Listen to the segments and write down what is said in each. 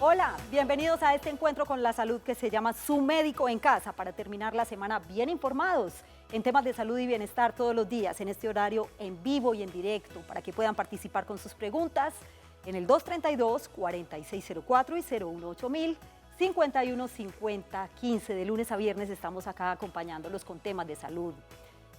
Hola, bienvenidos a este encuentro con la salud que se llama Su Médico en Casa para terminar la semana bien informados en temas de salud y bienestar todos los días en este horario en vivo y en directo para que puedan participar con sus preguntas en el 232-4604 y 018000 515015. De lunes a viernes estamos acá acompañándolos con temas de salud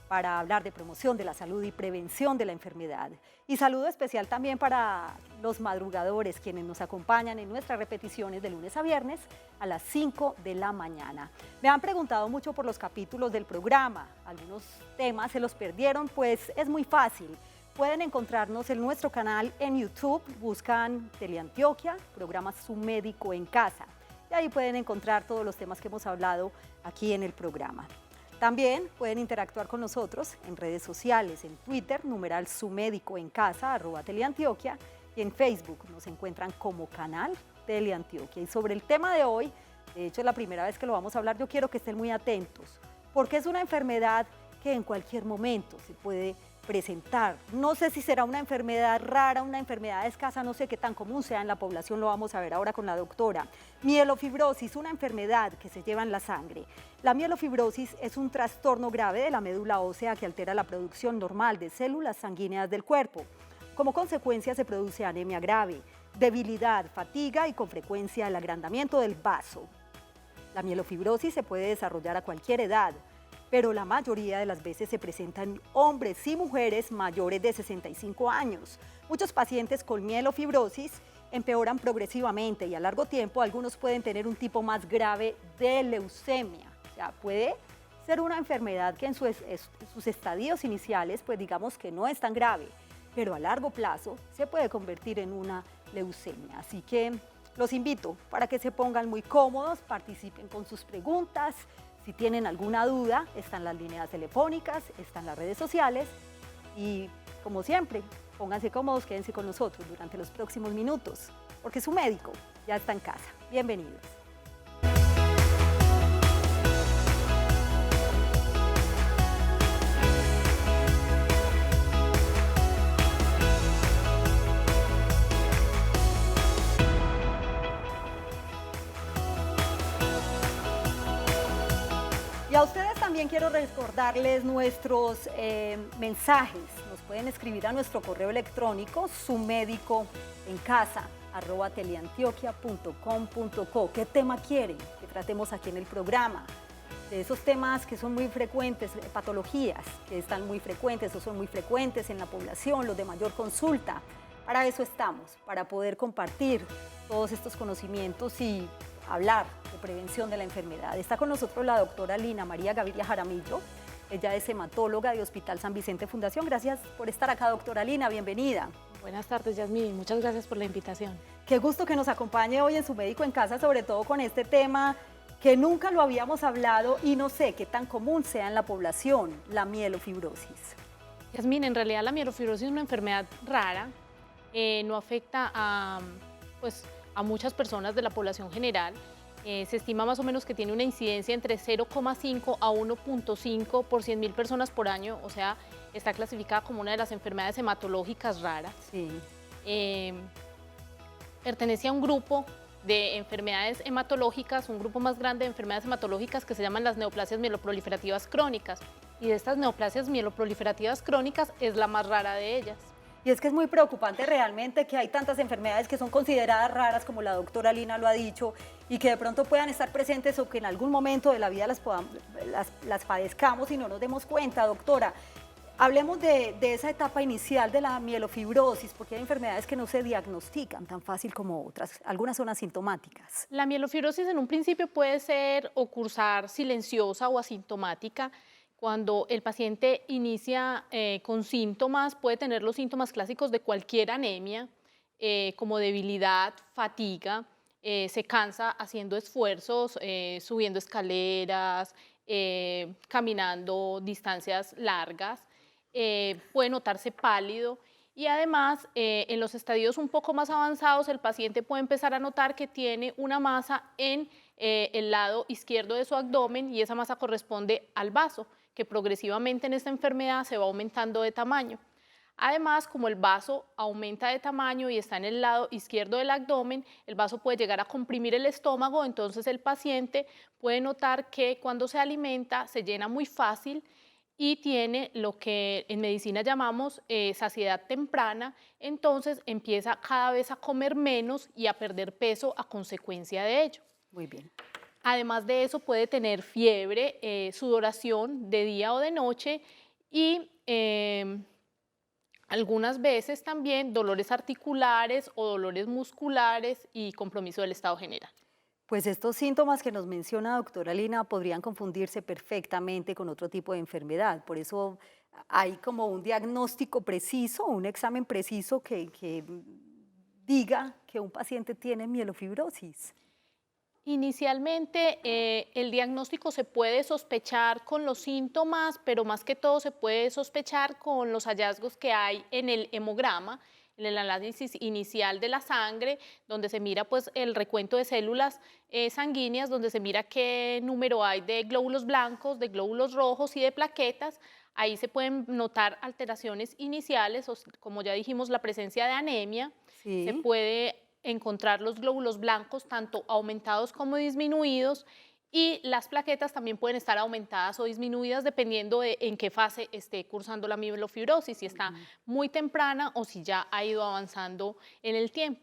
para hablar de promoción de la salud y prevención de la enfermedad. Y saludo especial también para los madrugadores, quienes nos acompañan en nuestras repeticiones de lunes a viernes a las 5 de la mañana. Me han preguntado mucho por los capítulos del programa, algunos temas se los perdieron, pues es muy fácil. Pueden encontrarnos en nuestro canal en YouTube, buscan Teleantioquia, programa Su Médico en Casa. Y ahí pueden encontrar todos los temas que hemos hablado aquí en el programa. También pueden interactuar con nosotros en redes sociales, en Twitter, numeral Su Médico en Casa, @Teleantioquia, y en Facebook nos encuentran como canal Teleantioquia. Y sobre el tema de hoy, de hecho es la primera vez que lo vamos a hablar, yo quiero que estén muy atentos, porque es una enfermedad que en cualquier momento se puede presentar. No sé si será una enfermedad rara, una enfermedad escasa, no sé qué tan común sea en la población, lo vamos a ver ahora con la doctora. Mielofibrosis, una enfermedad que se lleva en la sangre. La mielofibrosis es un trastorno grave de la médula ósea que altera la producción normal de células sanguíneas del cuerpo. Como consecuencia se produce anemia grave, debilidad, fatiga y con frecuencia el agrandamiento del vaso. La mielofibrosis se puede desarrollar a cualquier edad, pero la mayoría de las veces se presentan hombres y mujeres mayores de 65 años. Muchos pacientes con mielofibrosis empeoran progresivamente y a largo tiempo algunos pueden tener un tipo más grave de leucemia. O sea, puede ser una enfermedad que en sus estadios iniciales, pues digamos que no es tan grave, pero a largo plazo se puede convertir en una leucemia. Así que los invito para que se pongan muy cómodos, participen con sus preguntas. Si tienen alguna duda, están las líneas telefónicas, están las redes sociales y, como siempre, pónganse cómodos, quédense con nosotros durante los próximos minutos, porque su médico ya está en casa. Bienvenidos. Y a ustedes también quiero recordarles nuestros mensajes. Nos pueden escribir a nuestro correo electrónico sumedicoencasa@teleantioquia.com.co. ¿Qué tema quieren que tratemos aquí en el programa? De esos temas que son muy frecuentes, patologías que están muy frecuentes o son muy frecuentes en la población, los de mayor consulta. Para eso estamos, para poder compartir todos estos conocimientos y hablar de prevención de la enfermedad. Está con nosotros la doctora Lina María Gaviria Jaramillo. Ella es hematóloga de Hospital San Vicente Fundación. Gracias por estar acá, doctora Lina, bienvenida. Buenas tardes, Yasmín, muchas gracias por la invitación. Qué gusto que nos acompañe hoy en Su Médico en Casa, sobre todo con este tema que nunca lo habíamos hablado y no sé qué tan común sea en la población, la mielofibrosis. Yasmín, en realidad la mielofibrosis es una enfermedad rara, no afecta a muchas personas de la población general. Se estima más o menos que tiene una incidencia entre 0,5 a 1,5 por 100.000 personas por año, o sea, está clasificada como una de las enfermedades hematológicas raras. Sí. Pertenece a un grupo de enfermedades hematológicas, un grupo más grande de enfermedades hematológicas que se llaman las neoplasias mieloproliferativas crónicas. Y de estas neoplasias mieloproliferativas crónicas es la más rara de ellas. Y es que es muy preocupante realmente que hay tantas enfermedades que son consideradas raras, como la doctora Lina lo ha dicho, y que de pronto puedan estar presentes o que en algún momento de la vida las padezcamos y no nos demos cuenta, doctora. Hablemos de esa etapa inicial de la mielofibrosis, porque hay enfermedades que no se diagnostican tan fácil como otras. Algunas son asintomáticas. La mielofibrosis en un principio puede ser o cursar silenciosa o asintomática. Cuando el paciente inicia con síntomas, puede tener los síntomas clásicos de cualquier anemia, como debilidad, fatiga, se cansa haciendo esfuerzos, subiendo escaleras, caminando distancias largas, puede notarse pálido y además en los estadios un poco más avanzados el paciente puede empezar a notar que tiene una masa en el lado izquierdo de su abdomen y esa masa corresponde al vaso, que progresivamente en esta enfermedad se va aumentando de tamaño. Además, como el vaso aumenta de tamaño y está en el lado izquierdo del abdomen, el vaso puede llegar a comprimir el estómago, entonces el paciente puede notar que cuando se alimenta se llena muy fácil y tiene lo que en medicina llamamos saciedad temprana, entonces empieza cada vez a comer menos y a perder peso a consecuencia de ello. Muy bien. Además de eso puede tener fiebre, sudoración de día o de noche y algunas veces también dolores articulares o dolores musculares y compromiso del estado general. Pues estos síntomas que nos menciona doctora Lina podrían confundirse perfectamente con otro tipo de enfermedad. Por eso hay como un diagnóstico preciso, un examen preciso que diga que un paciente tiene mielofibrosis. Inicialmente, el diagnóstico se puede sospechar con los síntomas, pero más que todo se puede sospechar con los hallazgos que hay en el hemograma, en el análisis inicial de la sangre, donde se mira pues el recuento de células sanguíneas, donde se mira qué número hay de glóbulos blancos, de glóbulos rojos y de plaquetas. Ahí se pueden notar alteraciones iniciales, como ya dijimos, la presencia de anemia. Se Sí. puede encontrar los glóbulos blancos tanto aumentados como disminuidos y las plaquetas también pueden estar aumentadas o disminuidas dependiendo de en qué fase esté cursando la mielofibrosis, si está muy temprana o si ya ha ido avanzando en el tiempo.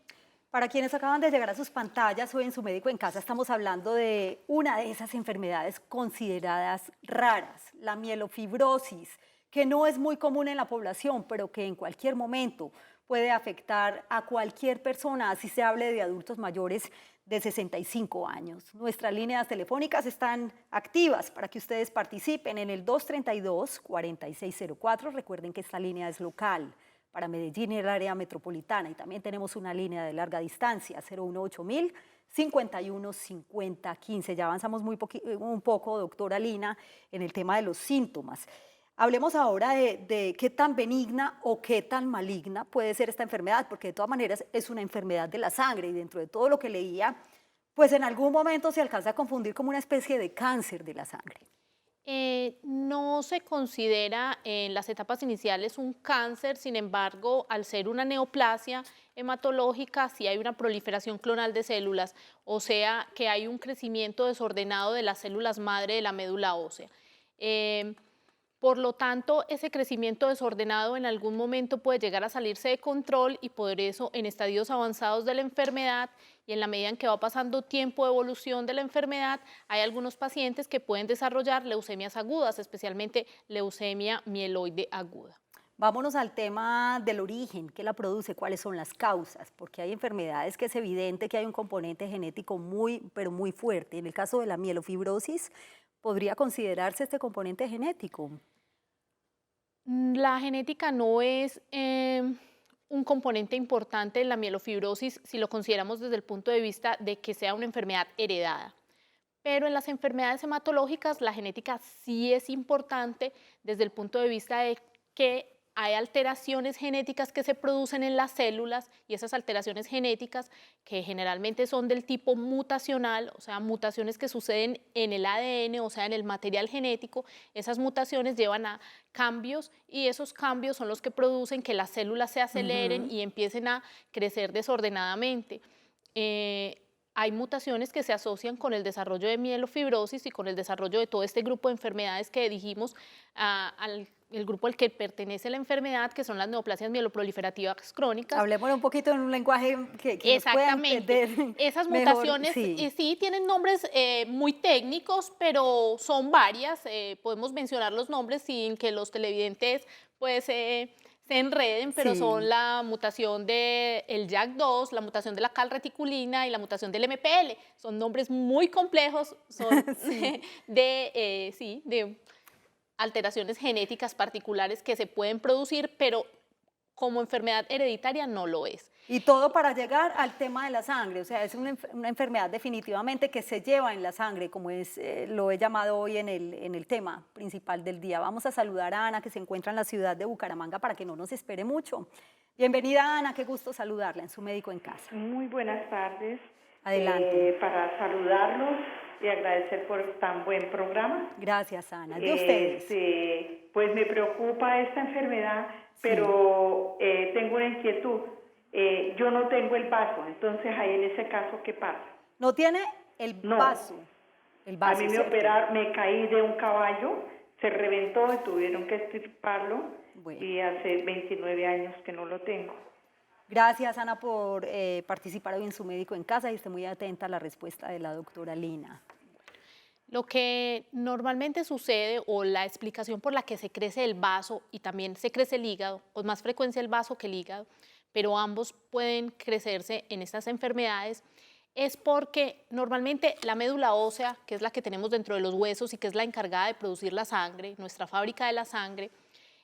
Para quienes acaban de llegar a sus pantallas, hoy en Su Médico en Casa estamos hablando de una de esas enfermedades consideradas raras, la mielofibrosis, que no es muy común en la población, pero que en cualquier momento puede afectar a cualquier persona, así se hable de adultos mayores de 65 años. Nuestras líneas telefónicas están activas para que ustedes participen en el 232-4604. Recuerden que esta línea es local para Medellín y el área metropolitana, y también tenemos una línea de larga distancia, 018 51 50 15. Ya avanzamos un poco, doctora Lina, en el tema de los síntomas. Hablemos ahora de qué tan benigna o qué tan maligna puede ser esta enfermedad, porque de todas maneras es una enfermedad de la sangre y dentro de todo lo que leía, pues en algún momento se alcanza a confundir como una especie de cáncer de la sangre. No se considera en las etapas iniciales un cáncer, sin embargo, al ser una neoplasia hematológica, sí hay una proliferación clonal de células, o sea que hay un crecimiento desordenado de las células madre de la médula ósea. Eh, por lo tanto, ese crecimiento desordenado en algún momento puede llegar a salirse de control y por eso en estadios avanzados de la enfermedad y en la medida en que va pasando tiempo de evolución de la enfermedad, hay algunos pacientes que pueden desarrollar leucemias agudas, especialmente leucemia mieloide aguda. Vámonos al tema del origen, qué la produce, cuáles son las causas, porque hay enfermedades que es evidente que hay un componente genético muy, pero muy fuerte. En el caso de la mielofibrosis, ¿podría considerarse este componente genético? La genética no es un componente importante en la mielofibrosis si lo consideramos desde el punto de vista de que sea una enfermedad heredada. Pero en las enfermedades hematológicas la genética sí es importante desde el punto de vista de que hay alteraciones genéticas que se producen en las células y esas alteraciones genéticas que generalmente son del tipo mutacional, o sea, mutaciones que suceden en el ADN, o sea, en el material genético, esas mutaciones llevan a cambios y esos cambios son los que producen que las células se aceleren y empiecen a crecer desordenadamente. Hay mutaciones que se asocian con el desarrollo de mielofibrosis y con el desarrollo de todo este grupo de enfermedades que dijimos, el grupo al que pertenece la enfermedad, que son las neoplasias mieloproliferativas crónicas. Hablemos un poquito en un lenguaje que nos pueda Exactamente. entender Esas mejor. mutaciones Sí. sí tienen nombres muy técnicos, pero son varias. Podemos mencionar los nombres sin que los televidentes pues, se enreden, pero son Sí. la mutación del JAK2, la mutación de la calreticulina y la mutación del MPL. Son nombres muy complejos, son Sí. de alteraciones genéticas particulares que se pueden producir, pero como enfermedad hereditaria no lo es. Y todo para llegar al tema de la sangre, o sea, es una enfermedad definitivamente que se lleva en la sangre, como lo he llamado hoy en el tema principal del día. Vamos a saludar a Ana, que se encuentra en la ciudad de Bucaramanga, para que no nos espere mucho. Bienvenida, Ana, qué gusto saludarla en Su Médico en Casa. Muy buenas tardes. Adelante. Para saludarlos y agradecer por tan buen programa. Gracias, Ana. ¿De ustedes? Pues me preocupa esta enfermedad, pero tengo una inquietud. Yo no tengo el vaso, entonces ahí en ese caso, ¿qué pasa? ¿No tiene el vaso? El vaso, a mí me ¿cierto? operaron, me caí de un caballo, se reventó y tuvieron que extirparlo. Bueno. Y hace 29 años que no lo tengo. Gracias, Ana, por participar hoy en Su Médico en Casa y esté muy atenta a la respuesta de la doctora Lina. Lo que normalmente sucede o la explicación por la que se crece el vaso y también se crece el hígado, con más frecuencia el vaso que el hígado, pero ambos pueden crecerse en estas enfermedades, es porque normalmente la médula ósea, que es la que tenemos dentro de los huesos y que es la encargada de producir la sangre, nuestra fábrica de la sangre,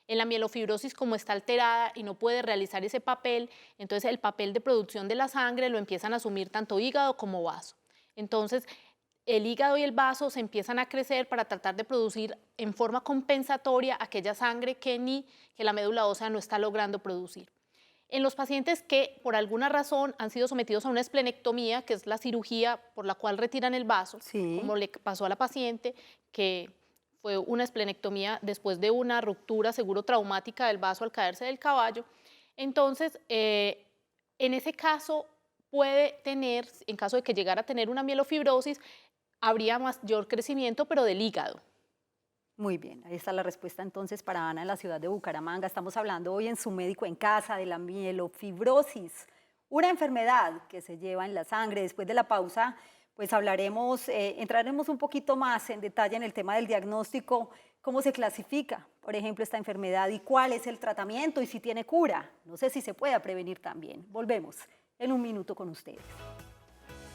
en la mielofibrosis, como está alterada y no puede realizar ese papel, entonces el papel de producción de la sangre lo empiezan a asumir tanto hígado como vaso. Entonces, el hígado y el vaso se empiezan a crecer para tratar de producir en forma compensatoria aquella sangre que la médula ósea no está logrando producir. En los pacientes que por alguna razón han sido sometidos a una esplenectomía, que es la cirugía por la cual retiran el vaso, como le pasó a la paciente, que fue una esplenectomía después de una ruptura seguro traumática del vaso al caerse del caballo. Entonces, en ese caso puede tener, en caso de que llegara a tener una mielofibrosis, habría mayor crecimiento, pero del hígado. Muy bien, ahí está la respuesta entonces para Ana en la ciudad de Bucaramanga. Estamos hablando hoy en Su Médico en Casa de la mielofibrosis, una enfermedad que se lleva en la sangre. Después de la pausa, pues hablaremos, entraremos un poquito más en detalle en el tema del diagnóstico, cómo se clasifica, por ejemplo, esta enfermedad y cuál es el tratamiento y si tiene cura. No sé si se pueda prevenir también. Volvemos en un minuto con ustedes.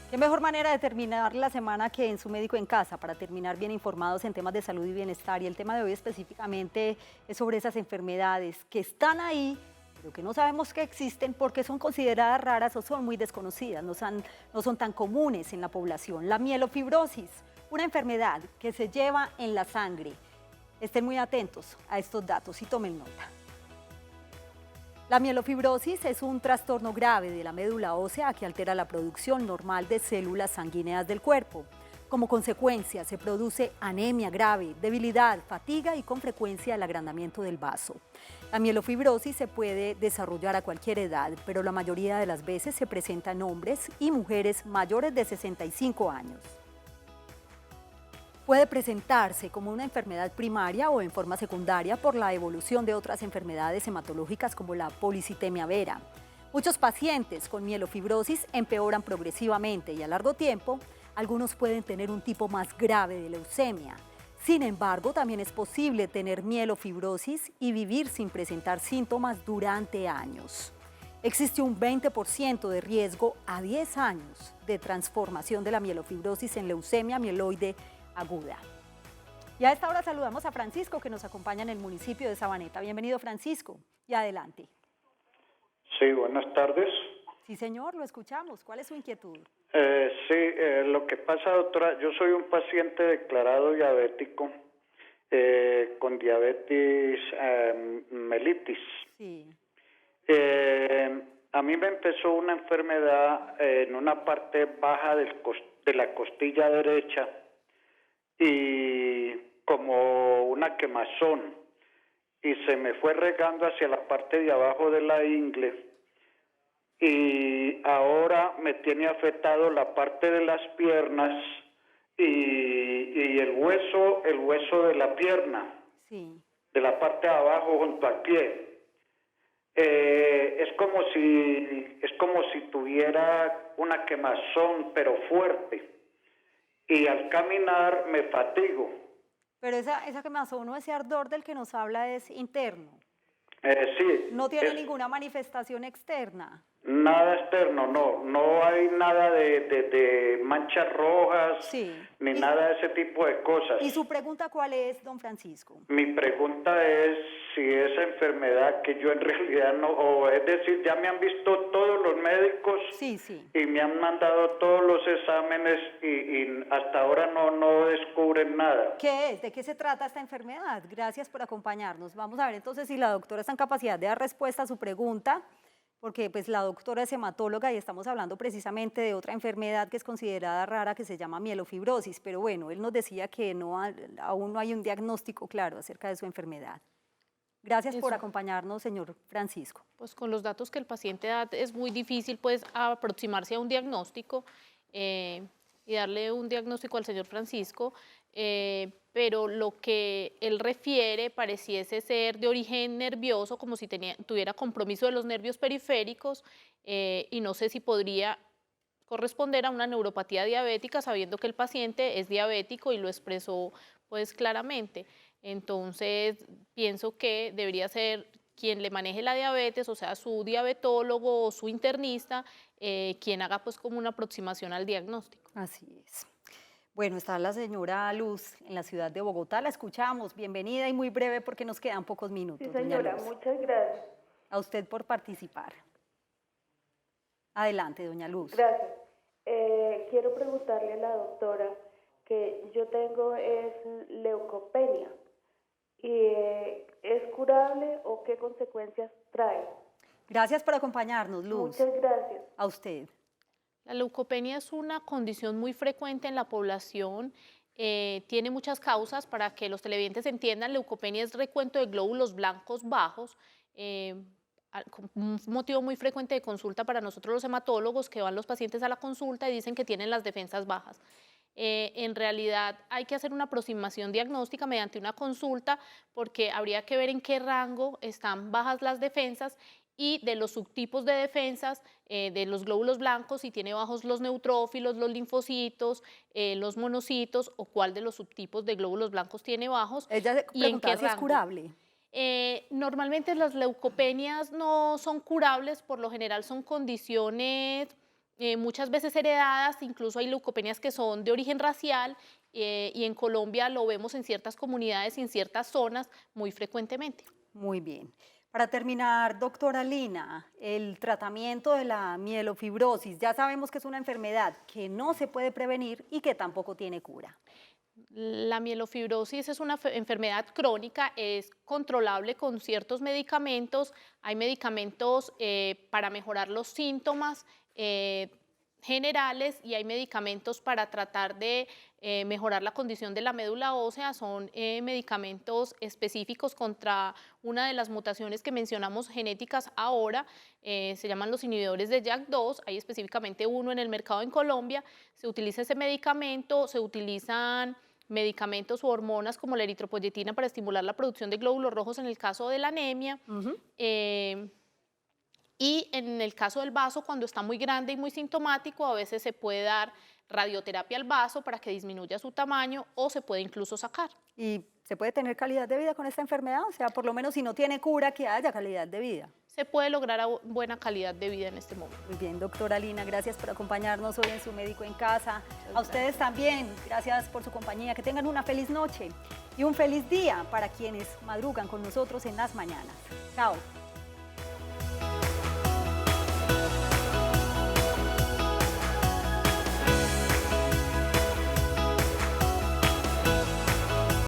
¿Qué mejor manera de terminar la semana que en Su Médico en Casa para terminar bien informados en temas de salud y bienestar? Y el tema de hoy específicamente es sobre esas enfermedades que están ahí, pero que no sabemos que existen porque son consideradas raras o son muy desconocidas, no son tan comunes en la población. La mielofibrosis, una enfermedad que se lleva en la sangre. Estén muy atentos a estos datos y tomen nota. La mielofibrosis es un trastorno grave de la médula ósea que altera la producción normal de células sanguíneas del cuerpo. Como consecuencia, se produce anemia grave, debilidad, fatiga y con frecuencia el agrandamiento del vaso. La mielofibrosis se puede desarrollar a cualquier edad, pero la mayoría de las veces se presenta en hombres y mujeres mayores de 65 años. Puede presentarse como una enfermedad primaria o en forma secundaria por la evolución de otras enfermedades hematológicas como la policitemia vera. Muchos pacientes con mielofibrosis empeoran progresivamente y a largo tiempo, algunos pueden tener un tipo más grave de leucemia. Sin embargo, también es posible tener mielofibrosis y vivir sin presentar síntomas durante años. Existe un 20% de riesgo a 10 años de transformación de la mielofibrosis en leucemia mieloide aguda. Y a esta hora saludamos a Francisco, que nos acompaña en el municipio de Sabaneta. Bienvenido, Francisco, y adelante. Sí, buenas tardes. Sí, señor, lo escuchamos. ¿Cuál es su inquietud? Lo que pasa, doctora, yo soy un paciente declarado diabético con diabetes mellitus. Sí. A mí me empezó una enfermedad en una parte baja de la costilla derecha y como una quemazón, y se me fue regando hacia la parte de abajo de la ingle, y ahora me tiene afectado la parte de las piernas y el hueso de la pierna, Sí. de la parte de abajo junto al pie. Es como si tuviera una quemazón, pero fuerte. Y al caminar me fatigo. Pero esa quemazón o ese ardor del que nos habla es interno. Sí. No tiene ninguna manifestación externa. Nada externo, no hay nada de manchas rojas, Sí. ni nada de ese tipo de cosas. ¿Y su pregunta cuál es, don Francisco? Mi pregunta es si esa enfermedad que yo en realidad no, o es decir, ya me han visto todos los médicos Sí, sí. y me han mandado todos los exámenes y hasta ahora no descubren nada. ¿Qué es? ¿De qué se trata esta enfermedad? Gracias por acompañarnos. Vamos a ver entonces si la doctora está en capacidad de dar respuesta a su pregunta. porque pues la doctora es hematóloga y estamos hablando precisamente de otra enfermedad que es considerada rara que se llama mielofibrosis, pero bueno, él nos decía que aún no hay un diagnóstico claro acerca de su enfermedad. Gracias por acompañarnos, señor Francisco. Pues con los datos que el paciente da es muy difícil pues aproximarse a un diagnóstico y darle un diagnóstico al señor Francisco, pero lo que él refiere pareciese ser de origen nervioso, como si tuviera compromiso de los nervios periféricos y no sé si podría corresponder a una neuropatía diabética, sabiendo que el paciente es diabético y lo expresó pues claramente. Entonces, pienso que debería ser quien le maneje la diabetes, o sea, su diabetólogo o su internista, quien haga pues como una aproximación al diagnóstico. Así es. Bueno, está la señora Luz en la ciudad de Bogotá, la escuchamos. Bienvenida y muy breve porque nos quedan pocos minutos. Sí, señora, muchas gracias. A usted por participar. Adelante, doña Luz. Gracias. Quiero preguntarle a la doctora que yo tengo leucopenia. ¿Es curable o qué consecuencias trae? Gracias por acompañarnos, Luz. Muchas gracias. A usted. La leucopenia es una condición muy frecuente en la población, tiene muchas causas. Para que los televidentes entiendan, leucopenia es recuento de glóbulos blancos bajos, un motivo muy frecuente de consulta para nosotros los hematólogos, que van los pacientes a la consulta y dicen que tienen las defensas bajas. En realidad hay que hacer una aproximación diagnóstica mediante una consulta, porque habría que ver en qué rango están bajas las defensas y de los subtipos de defensas de los glóbulos blancos, si tiene bajos los neutrófilos, los linfocitos, los monocitos, o cuál de los subtipos de glóbulos blancos tiene bajos. Ella preguntaba si es curable. Normalmente las leucopenias no son curables, por lo general son condiciones muchas veces heredadas, incluso hay leucopenias que son de origen racial y en Colombia lo vemos en ciertas comunidades y en ciertas zonas muy frecuentemente. Muy bien. Para terminar, doctora Lina, el tratamiento de la mielofibrosis, ya sabemos que es una enfermedad que no se puede prevenir y que tampoco tiene cura. La mielofibrosis es una enfermedad crónica, es controlable con ciertos medicamentos. Hay medicamentos para mejorar los síntomas generales y hay medicamentos para tratar de mejorar la condición de la médula ósea. Son medicamentos específicos contra una de las mutaciones que mencionamos genéticas ahora, se llaman los inhibidores de JAK2, hay específicamente uno en el mercado en Colombia. Se utiliza ese medicamento, se utilizan medicamentos u hormonas como la eritropoyetina para estimular la producción de glóbulos rojos en el caso de la anemia. Y en el caso del vaso, cuando está muy grande y muy sintomático, a veces se puede dar radioterapia al vaso para que disminuya su tamaño o se puede incluso sacar. ¿Y se puede tener calidad de vida con esta enfermedad? O sea, por lo menos si no tiene cura, que haya calidad de vida. Se puede lograr buena calidad de vida en este momento. Muy bien, doctora Lina, gracias por acompañarnos hoy en Su Médico en Casa. A ustedes también, gracias por su compañía. Que tengan una feliz noche y un feliz día para quienes madrugan con nosotros en las mañanas. Chao.